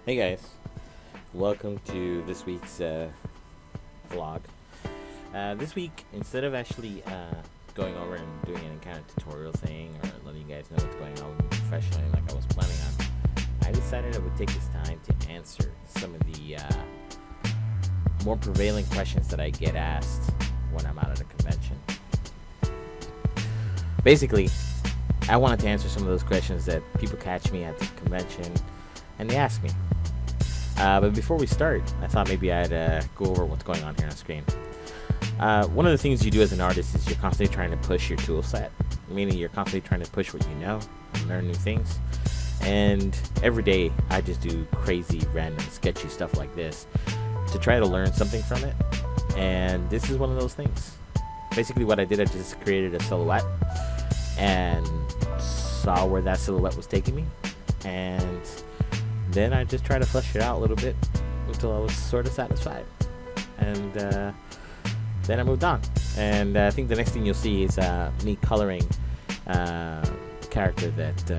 Hey guys, welcome to this week's vlog. This week, instead of actually going over and doing any kind of tutorial thing or letting you guys know what's going on with me professionally like I was planning on, I decided I would take this time to answer some of the more prevailing questions that I get asked when I'm out at a convention. Basically, I wanted to answer some of those questions that people catch me at the convention and they ask me. But before we start, I thought maybe I'd go over what's going on here on screen. One of the things you do as an artist is you're constantly trying to push your tool set, meaning you're constantly trying to push what you know and learn new things. And every day I just do crazy, random, sketchy stuff like this to try to learn something from it. And this is one of those things. Basically what I did, I just created a silhouette and saw where that silhouette was taking me. And then I just tried to flesh it out a little bit until I was sort of satisfied. And then I moved on. And I think the next thing you'll see is me coloring a character that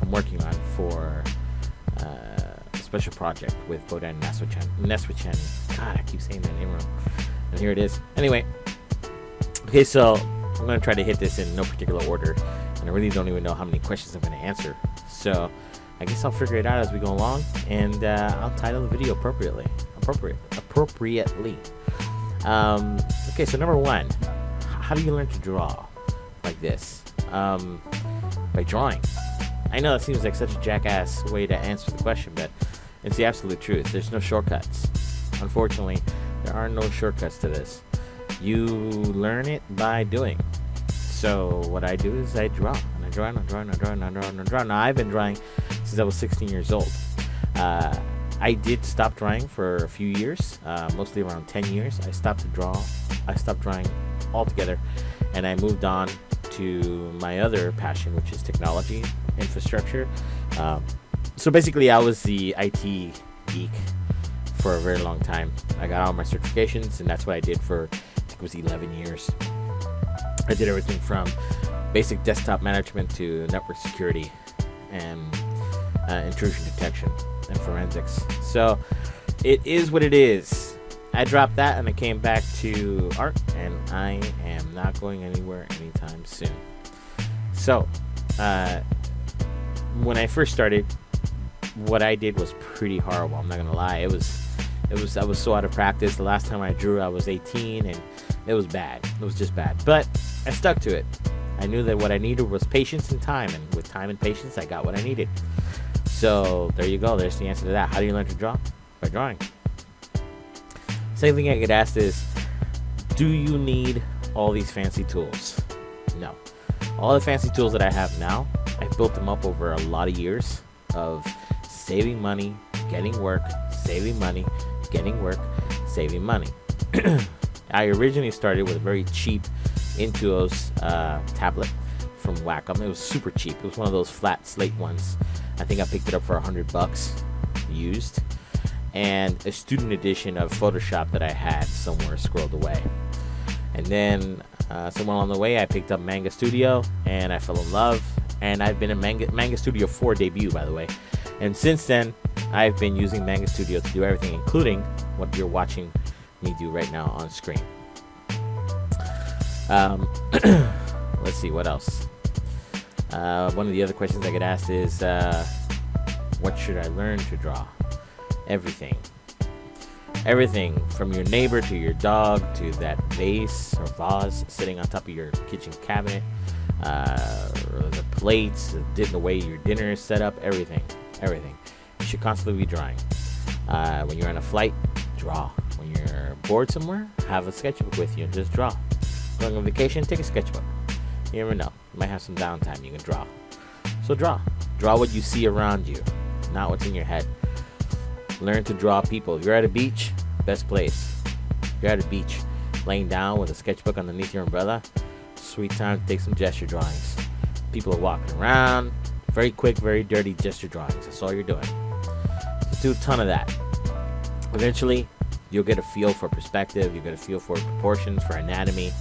I'm working on for a special project with Bodan Neswichan. God, I keep saying that name wrong. And here it is. Anyway, okay, so I'm going to try to hit this in no particular order. And I really don't even know how many questions I'm going to answer. So I guess I'll figure it out as we go along, and I'll title the video appropriately. Okay, so number one, how do you learn to draw like this? By drawing. I know that seems like such a jackass way to answer the question, but it's the absolute truth. There's no shortcuts. Unfortunately, there are no shortcuts to this. You learn it by doing. So what I do is I draw, and I draw, and I draw, and I draw, and I draw, and I draw. Now, I've been drawing since I was 16 years old. I did stop drawing for a few years, mostly around 10 years. I stopped drawing altogether, and I moved on to my other passion, which is technology, infrastructure. So basically, I was the IT geek for a very long time. I got all my certifications, and that's what I did for, I think it was 11 years. I did everything from basic desktop management to network security and intrusion detection and forensics. So it is what it is. I dropped that and I came back to art, and I am not going anywhere anytime soon. So when I first started, what I did was pretty horrible. I'm not gonna lie. I was so out of practice. The last time I drew, I was 18, and it was bad. It was just bad. But I stuck to it. I knew that what I needed was patience and time, and with time and patience, I got what I needed. So there you go. There's the answer to that. How do you learn to draw? By drawing. Same thing I get asked is, do you need all these fancy tools? No. All the fancy tools that I have now, I've built them up over a lot of years of saving money, getting work, saving money, getting work, saving money. I originally started with a very cheap Intuos tablet from Wacom. It was super cheap. It was one of those flat slate ones. I think I picked it up for $100 used, and a student edition of Photoshop that I had somewhere squirreled away. And then somewhere along the way, I picked up Manga Studio, and I fell in love. And I've been in Manga Studio 4 debut, by the way. And since then, I've been using Manga Studio to do everything, including what you're watching me do right now on screen. Let's see, what else? One of the other questions I get asked is, what should I learn to draw? Everything. Everything from your neighbor to your dog to that vase or vase sitting on top of your kitchen cabinet, or the plates, the way your dinner is set up, everything. You should constantly be drawing. When you're on a flight, draw. When you're bored somewhere, have a sketchbook with you and just draw. Going on vacation, take a sketchbook. You never know. You might have some downtime. You can draw. So draw. Draw what you see around you, not what's in your head. Learn to draw people. If you're at a beach, best place. If you're at a beach, laying down with a sketchbook underneath your umbrella, sweet time to take some gesture drawings. People are walking around. Very quick, very dirty gesture drawings. That's all you're doing. Just do a ton of that. Eventually, you'll get a feel for perspective. You'll get a feel for proportions, for anatomy.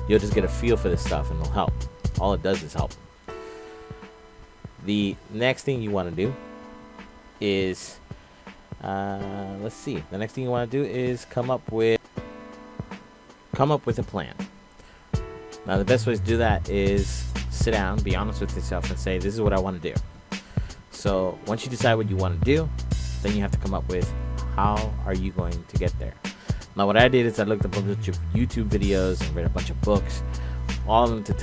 You'll just get a feel for this stuff, and it'll help. All it does is help. The next thing you want to do is, let's see. The next thing you want to do is come up with a plan. Now, the best way to do that is sit down, be honest with yourself, and say, this is what I want to do. So once you decide what you want to do, then you have to come up with how are you going to get there. Now, what I did is I looked up a bunch of YouTube videos and read a bunch of books, all of them to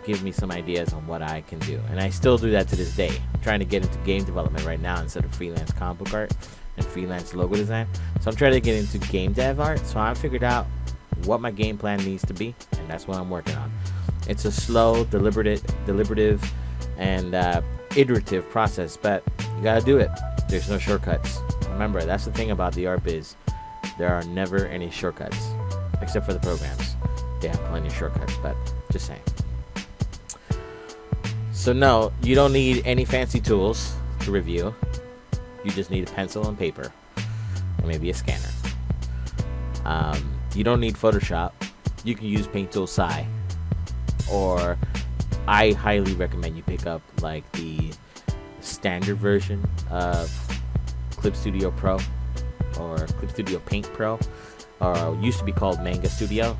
give me some ideas on what I can do. And I still do that to this day. I'm trying to get into game development right now instead of freelance comic book art and freelance logo design. So I'm trying to get into game dev art. So I figured out what my game plan needs to be, and that's what I'm working on. It's a slow, deliberative, and iterative process, but you gotta do it. There's no shortcuts. Remember, that's the thing about the art biz. There are never any shortcuts, except for the programs. They have plenty of shortcuts, but just saying. So no, you don't need any fancy tools to review. You just need a pencil and paper, and maybe a scanner. You don't need Photoshop. You can use Paint Tool Sci, or I highly recommend you pick up like the standard version of Clip Studio Pro or Clip Studio Paint Pro, or used to be called Manga Studio.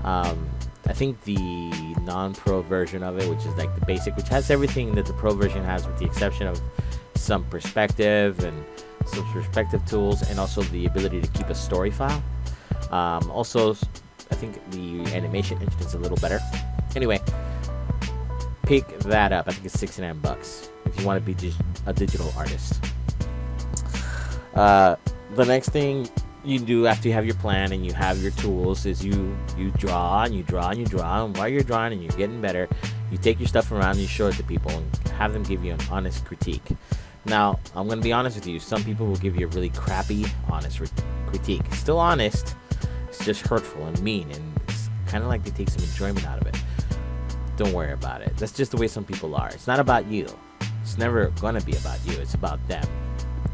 I think the non-pro version of it, which is like the basic, which has everything that the pro version has with the exception of some perspective and some perspective tools, and also the ability to keep a story file. Also, I think the animation engine is a little better. Anyway, pick that up. I think it's $69 if you want to be a digital artist. The next thing you do after you have your plan and you have your tools is you draw and you draw and you draw, and while you're drawing and you're getting better, you take your stuff around and you show it to people and have them give you an honest critique. Now, I'm going to be honest with you. Some people will give you a really crappy, honest critique. It's still honest. It's just hurtful and mean, and it's kind of like they take some enjoyment out of it. Don't worry about it. That's just the way some people are. It's not about you. It's never going to be about you. It's about them.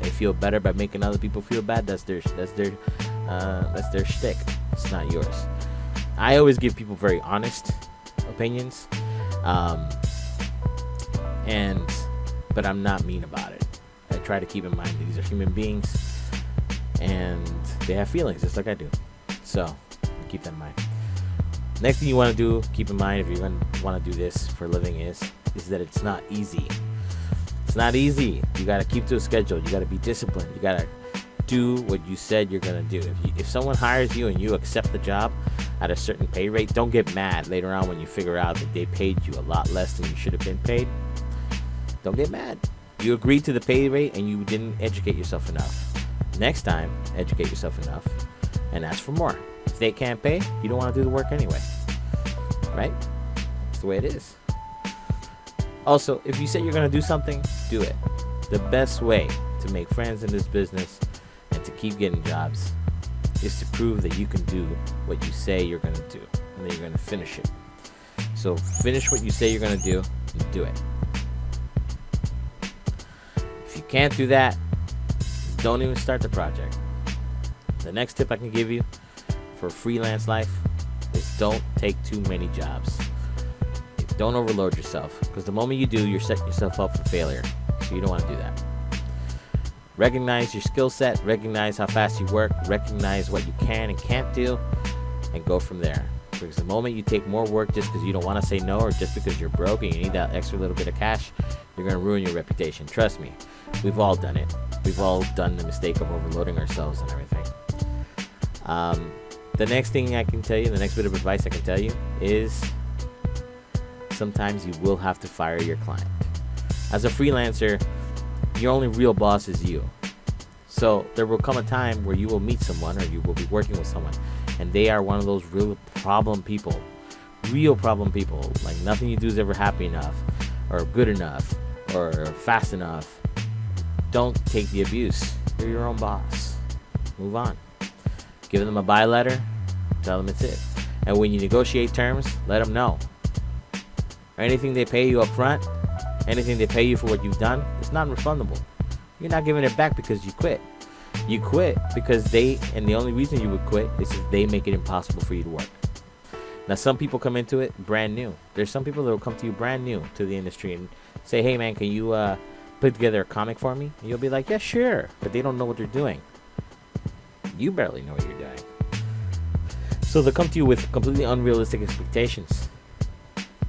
They feel better by making other people feel bad. That's their shtick. It's not yours. I always give people very honest opinions, but I'm not mean about it. I try to keep in mind that these are human beings, and they have feelings just like I do. So keep that in mind. Next thing you want to do, keep in mind if you're going to want to do this for a living, is that it's not easy. It's not easy. You got to keep to a schedule. You got to be disciplined. You got to do what you said you're going to do. If someone hires you and you accept the job at a certain pay rate, don't get mad later on when you figure out that they paid you a lot less than you should have been paid. Don't get mad. You agreed to the pay rate and you didn't educate yourself enough. Next time, educate yourself enough and ask for more. If they can't pay, you don't want to do the work anyway. Right? That's the way it is. Also, if you say you're going to do something, do it. The best way to make friends in this business and to keep getting jobs is to prove that you can do what you say you're going to do, and that you're going to finish it. So finish what you say you're going to do and do it. If you can't do that, don't even start the project. The next tip I can give you for freelance life is don't take too many jobs. Don't overload yourself, because the moment you do, you're setting yourself up for failure. So you don't want to do that. Recognize your skill set, recognize how fast you work, recognize what you can and can't do, and go from there. Because the moment you take more work just because you don't want to say no, or just because you're broke and you need that extra little bit of cash, you're going to ruin your reputation. Trust me, we've all done it. We've all done the mistake of overloading ourselves and everything. The next thing I can tell you, the next bit of advice I can tell you is sometimes you will have to fire your client. As a freelancer, your only real boss is you. So there will come a time where you will meet someone, or you will be working with someone, and they are one of those real problem people. Like nothing you do is ever happy enough, or good enough, or fast enough. Don't take the abuse. You're your own boss. Move on. Give them a buy letter. Tell them it's it. And when you negotiate terms, let them know. Anything they pay you up front, anything they pay you for what you've done, it's non-refundable. You're not giving it back because you quit. You quit because the only reason you would quit is if they make it impossible for you to work. Now, some people come into it brand new. There's some people that will come to you brand new to the industry and say, hey man, can you put together a comic for me? And you'll be like, yeah, sure. But they don't know what they're doing. You barely know what you're doing. So they'll come to you with completely unrealistic expectations.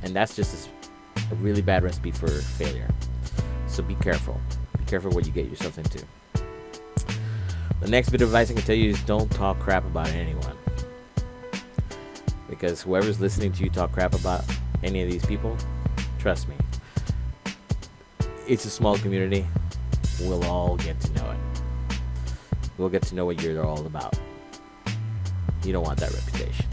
And that's just a really bad recipe for failure. So be careful. Be careful what you get yourself into. The next bit of advice I can tell you is don't talk crap about anyone. Because whoever's listening to you talk crap about any of these people, trust me, it's a small community. We'll all get to know it. We'll get to know what you're all about. You don't want that reputation.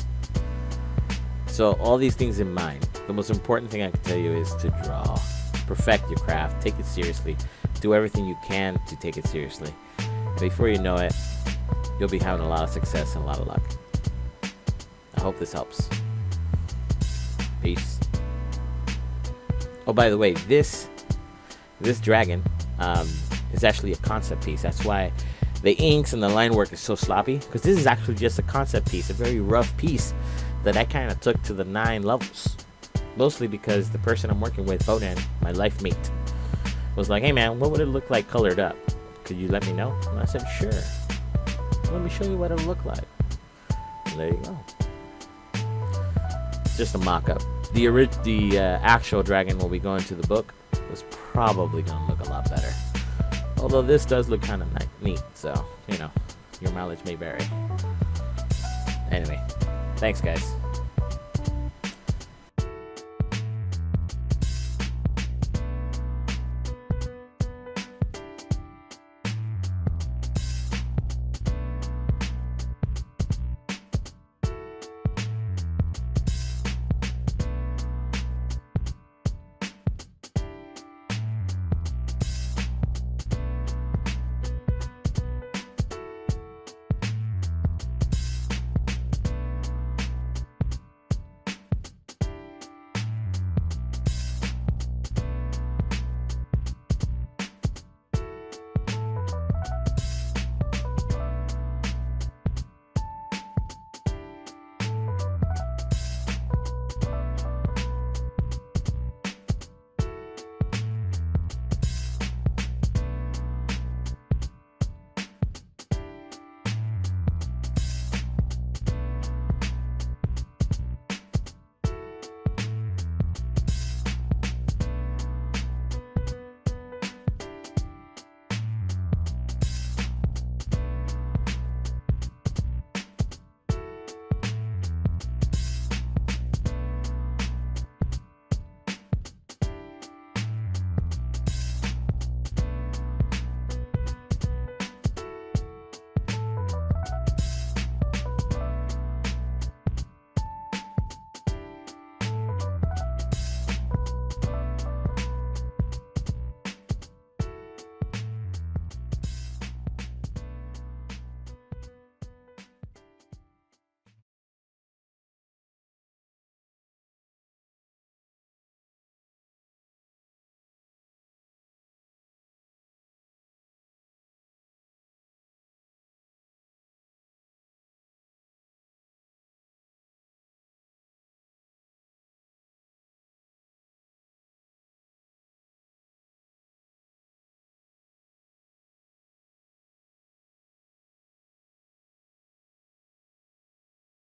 So all these things in mind, the most important thing I can tell you is to draw. Perfect your craft. Take it seriously. Do everything you can to take it seriously. Before you know it, you'll be having a lot of success and a lot of luck. I hope this helps. Peace. Oh, by the way, this dragon is actually a concept piece. That's why the inks and the line work is so sloppy, because this is actually just a concept piece, a very rough piece that I kind of took to the 9 levels. Mostly because the person I'm working with, Bonan, my life mate, was like, hey man, what would it look like colored up? Could you let me know? And I said, sure. Let me show you what it'll look like. And there you go. It's just a mock-up. The actual dragon, when we go into the book, was probably going to look a lot better. Although this does look kind of neat, so, you know, your mileage may vary. Anyway, thanks guys.